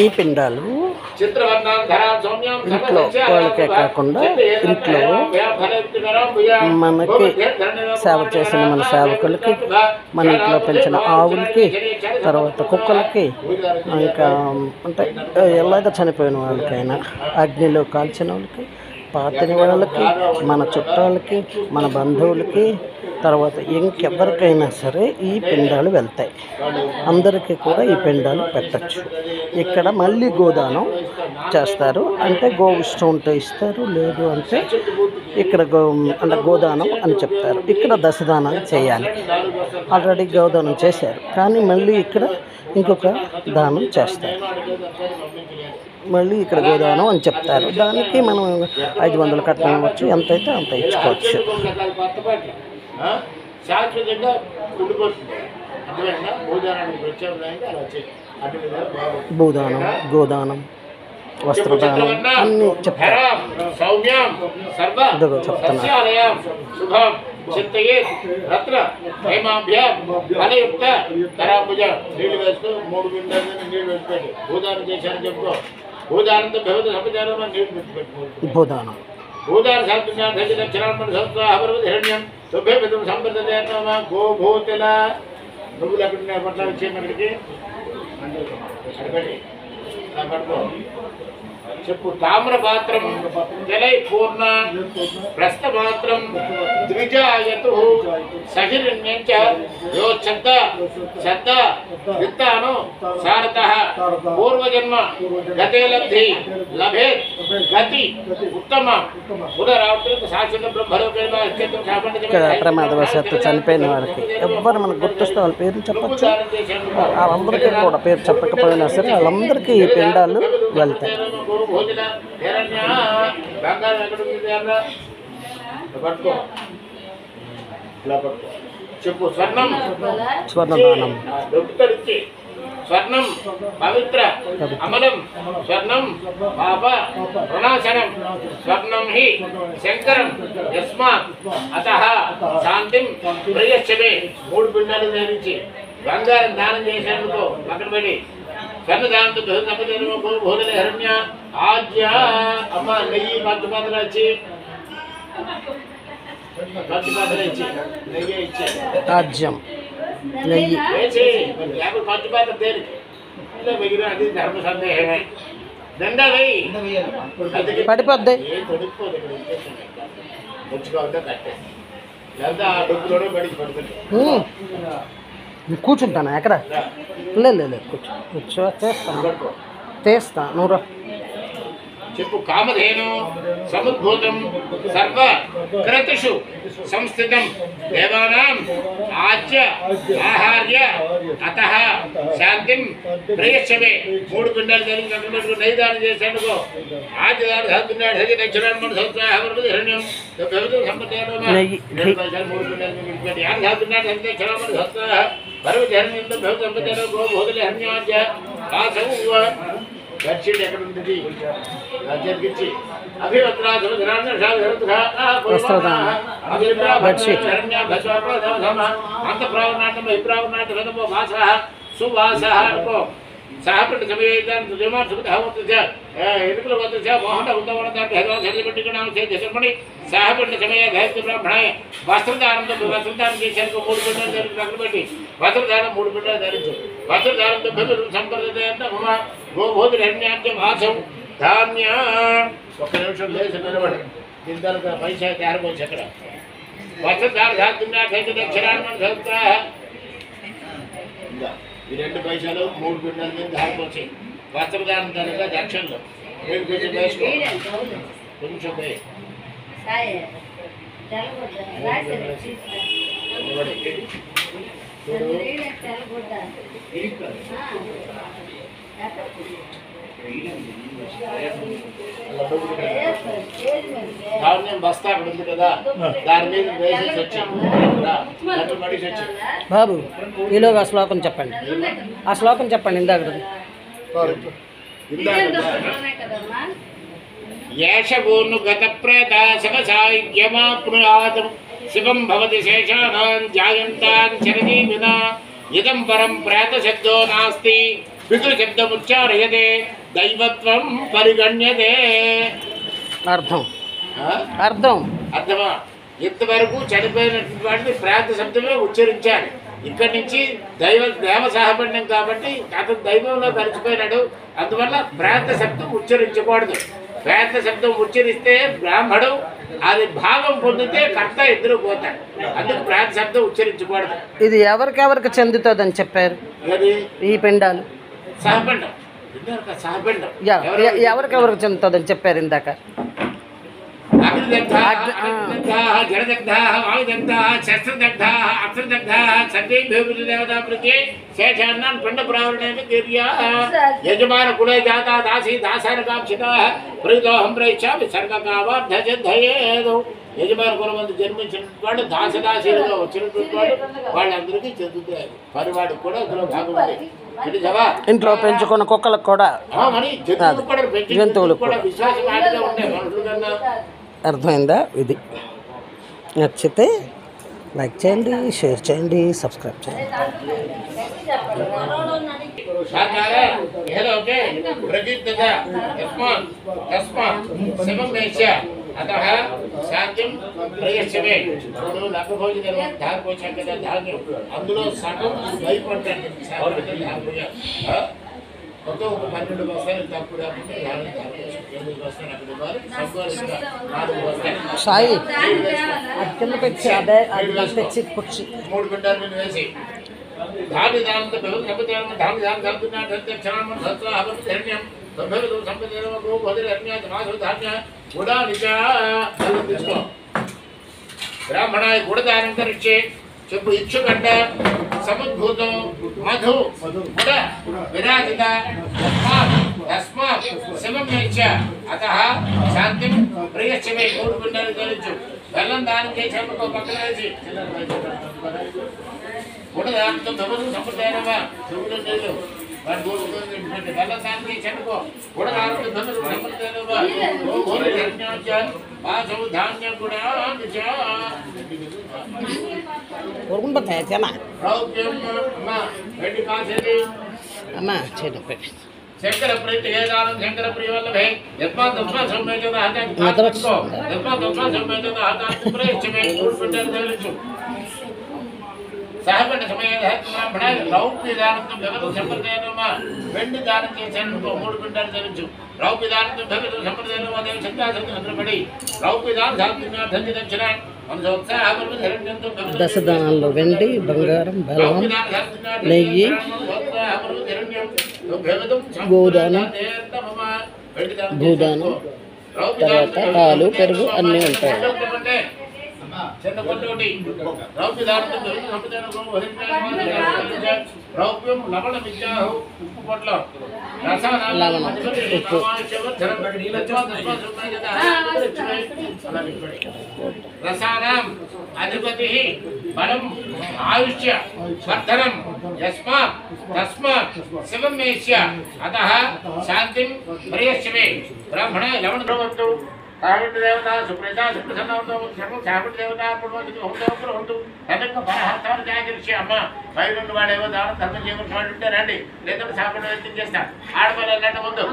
ఈ పిండాలు ఇంట్లో వాళ్ళకే కాకుండా ఇంట్లో మనకి సేవ చేసిన మన సేవకులకి, మన ఇంట్లో పెంచిన ఆవులకి, తర్వాత కుక్కలకి, ఇంకా అంటే ఎలాగ చనిపోయిన వాళ్ళకైనా, అగ్నిలో కాల్చిన వాళ్ళకి, పాతిన వాళ్ళకి, మన చుట్టాలకి, మన బంధువులకి, తర్వాత ఇంకెవరికైనా సరే ఈ పిండాలు వెళ్తాయి. అందరికీ కూడా ఈ పిండాలు పెట్టచ్చు. ఇక్కడ మళ్ళీ గోదానం చేస్తారు. అంటే గోవు ఇష్టం ఉంటే ఇస్తారు, లేదు అంటే ఇక్కడ అంటే గోదానం అని చెప్తారు. ఇక్కడ దశదానాలు చేయాలి. ఆల్రెడీ గోదానం చేశారు, కానీ మళ్ళీ ఇక్కడ ఇంకొక దానం చేస్తారు. మళ్ళీ ఇక్కడ గోదానం అని చెప్తారు. దానికి మనం 500 కట్నం ఇవ్వచ్చు, ఎంతైతే అంత ఇచ్చుకోవచ్చు. శాశ్వతంగా ఉండిపోతుంది. అర్థమైందా? భూదానానికి ప్రత్యామ్నాయంగా అలా భూదానం, గోదానం, వస్త్రదానం అన్నీ చెప్తారు. సౌమ్యం సర్వ సస్యాలయం శుభం చింతయే రత్న హేమాభ్యాం ఫలయుక్త కరాభుజ. నీళ్లు వేస్తూ 3 బిందెలు నీళ్లు వేసిపెట్టి భూదానం చేశారని చెప్పుకో. భూదానంతో భగవత సంపదానం నీళ్లు పెట్టుకోవచ్చు. భూదానం భూదాన శాంతిజ్ఞాన దక్షిణాత్మక సంస్థ హిరణ్యం శుభ్యమితం సంప్రదాయ గోభూతుల. నువ్వులు ఎక్కడ పట్ల వచ్చేమక్కడికి అడగండి పడుకో. చెప్పు. తామ్రపాత్రం జలై పూర్ణ ప్రస్థమాత్రం ద్విజాయతు సహిరణ్యంచ యో శ్రద్ధ విత్తాను సారతః పూర్వజన్మ గతే లబ్ధి లభేత్ గతి ఉత్తమ పునరావృత శాశ్వత బ్రహ్మలోకైన ఇక్కడ ప్రమాదవశాత్తు చనిపోయిన వారికి ఎవ్వరు మనకు గుర్తొస్తే వాళ్ళ పేరు చెప్పచ్చు. వాళ్ళందరికీ కూడా పేరు చెప్పకపోయినా సరే వాళ్ళందరికీ ఈ పిండాలు వెళ్తాయి. బంగారం ఎక్కడ పట్టుకో. చెప్పు. స్వర్ణదానం, స్వర్ణం పవిత్ర అమలం, స్వర్ణం పాప ప్రణాశనం, స్వర్ణం హి శంకరం యస్మాత్ అతః శాంతిం ప్రయచ్చమే. 3 పిండాలు ధరించి బంగారం దానం చేసేందుకు అక్కడ పెట్టి స్వర్ణదానంతో భూదల హిరణ్య ఆజ్య. అమ్మ నెయ్యి పంచపాత్ర వచ్చి నెయ్యి ఇచ్చి రాజ్యం నెయ్యి వేసి 50 పంచపాత్ర తేలికి మిగిలిన అది ధర్మ సందేహమే. దండ వేయి పడిపోద్ది. వచ్చుకోవద్దా కట్టే లేదా ఆ డబ్బులోనే బడికి పడుతుంది. కూర్చుంటాను ఎక్కడ లేదు కూర్చో చేస్తా నువ్వు. చెప్పు. కామధేను సముద్భూతం సర్వ క్రతుషు సంస్థితం దేవానాం ఆజ్య ఆహార్య అతః శాంతిం ప్రయచ్చమే. 3 పిండాలు జరిగినట్టు నైదానం చేసేందుకు ఆజ్యదాన సాధున్నాడు హరి దక్షిణాత్మక సంస్థ హిరణ్యం సంపదానం 3 పిండాలు విడిచిపెట్టి ఆరు సాధున్నాడు హరి దక్షిణాత్మక సంస్థ భరవతి హిరణ్యంతో భగవత సంపదానం గోభూతుల హిరణ్యాజ్య ఆసౌ. బెడ్షీట్ ఎక్కడ ఉంటుంది జరిగించి అంత ప్రావనాటం విప్రావనాటం భాష సువాస అనుకో. సహపడి ఎన్నికల వద్ద మోహన ఉత్తమని సహపడిన సమయ దైత్య బ్రాహ్మణాయ వస్త్రదానంతో వస్త్రదానం చేశారు. 3 పిండాలు ధరించి పక్కన పెట్టి వస్త్రదానం 3 పిండాలు ధరించు. వస్త్రదానంతో సంప్రదాయ గోభూతుల హిరణ్యాజ్యం ఆసం ధాన్య. 1 నిమిషం లేచి నిలబడి దీని తరగతి పైసా తయారుకోవచ్చు. అక్కడ వస్త్రదాన సాధున్నాడు దక్షిణాత్మక ఈ 2 పైసలు 3 పిండాల మీద దారిపోతాయి. వస్త్రదానం తరగతి దక్షిణలో కొంచెం వేసుకో. కొంచెం వేయి బస్తా అక్కడ ఉంది కదా, దాని మీద వేసేసి వచ్చి బాబు ఈలోగా శ్లోకం చెప్పండి. ఆ శ్లోకం చెప్పండి ఇందాక. ఏషభూను గత ప్రేత శివసాయుమాప్నుయాతం శివం భవతి శేషానాం జాయంతాన్ చిరజీవినా ఇదం పరం ప్రేత శబ్దో నాస్తి పితృశబ్దముచ్చారయతే దైవత్వం పరిగణ్యతే. అర్థం అర్థమా? ఇంతవరకు చనిపోయినటువంటి వాటిని ప్రాంత శబ్దమే ఉచ్చరించాలి. ఇక్కడి నుంచి దేవ సహపడినం కాబట్టి అతను దైవంలో కలిసిపోయినాడు. అందువల్ల ప్రాంత శబ్దం ఉచ్చరించకూడదు. ప్రాంత శబ్దం ఉచ్చరిస్తే బ్రాహ్మడు అది భావం పొందితే కర్త ఇద్దరు పోతాడు. అందుకు ప్రాంత శబ్దం ఉచ్చరించకూడదు. ఇది ఎవరికెవరికి చెందుతుందని చెప్పారు? ఈ పిండాలు సహపండం సహపండం ఎవరికెవరికి చెందుతుందని చెప్పారు ఇందాక? జడదగ్ధాః వాయుదగ్ధాః శస్త్రదగ్ధాః అప్సరదగ్ధాః సర్వైర్భ్యో దేవతా ప్రతి శేషాన్నాన్ పిండపురావరణేన తీర్యాః. యజమాన కులే జాతా దాసీ దాసారకాంక్షితాః ప్రీతోహం ప్రయిచ్చామి సర్గకావార్ధయద్ధయేదు. యజమాన కులమందు జన్మించిన వాడు దాసదాసీలుగా వచ్చినటువంటి వాడు వాళ్ళందరికీ చెందుతాయి. పరివాడికి కూడా అందులో భాగం ఉంది. ఇంట్లో పెంచుకున్న కుక్కలకు కూడా జంతువులకు కూడా విశ్వాసం ఉంటాయి మనుషుల కన్నా. అర్థమైందా? ఇది నచ్చితే లైక్ చేయండి, షేర్ చేయండి, సబ్స్క్రైబ్ చేయండి. అతః శాంతిం ప్రయచ్చమే. ఇప్పుడు లక్కభోజనం ధారపోచాం కదా ధాన్యం, అందులో సగం భయపడ్డాను. మొత్తం ఒక 12 బస్తాలు తక్కువ రాకుండా 8 బస్తాలు అక్కడ ఇవ్వాలి. సంతోషంగా 4 బస్తాలు సాయి కింద పెట్టి అదే తెచ్చి పుచ్చి 3 బిడ్డలు వేసి ధాన్య దానంతో సంపదేవం ధాన్య దానం కలుపుతున్నాడు. క్షణం సత్వ అభివృద్ధి ధన్యం సంభవిత సంపదేవ గో బదిరి అన్య మాధవ ధాన్య కూడా నిజా తీసుకో. బ్రాహ్మణాయ గుడదానం కరిచే చెప్పు ఇచ్చుగడ్డ సముద్భూతం మధు గుడ విరాజిత తస్మాత్ శివం ఇచ్చ అతః శాంతిం ప్రియశ్చమే. 3 బిడ్డలు ధరించు. బెల్లం దానం చేసాము పక్కన వేసి గుడదానంతో భగవతు సంప్రదాయమా చెవులు నీళ్ళు వాడు బెల్లం దానం చేసానుకో గుడదానంతో భగవతు సంప్రదాయమా మాధవ ధాన్యం కూడా అమ్మా చేయడం పెట్టి శంకర ప్రీతి వేదానం శంకర ప్రియ వల్లభే యస్మాత్ తస్మాత్ సౌమ్యజత సహపండ సమయ రౌప్య దానంతో భగవతు సంప్రదాయమా. వెండి దానం చేశాను 3 బిడ్డలు ధరించు. రౌప్య దానంతో భగవతు సంప్రదాయమా దేవ చంద్రాసంపడి రౌప్య దానం ధన్య దక్షిణ దశదానాల్లో వెండి, బంగారం, బెల్లం, నెయ్యి, గోదానం, భూదానం, తర్వాత పాలు, పెరుగు అన్నీ ఉంటాయి. రౌప్యం లవణ విద్యాహు ఉప్పు పొట్ల రసానాం అధిపతి బలం ఆయుష్య వర్ధనం యస్మాత్ తస్మాత్ శివం మేష్య అతః శాంతిం ప్రియశ్చమే. బ్రాహ్మణ లవణ ద్రవంతు సావిత్రి దేవత సుప్రీత సుప్రసన్నవంతో సావిత్రి దేవత హోంతో తనకు పరహస్తాలు జాగరిచి అమ్మ బయట వాడేవో దానం ధర్మం చేయవలసిన వాడు ఉంటే రండి, లేదంటే సాపడ వ్యక్తం చేస్తా. ఆడపిల్లలు ముందు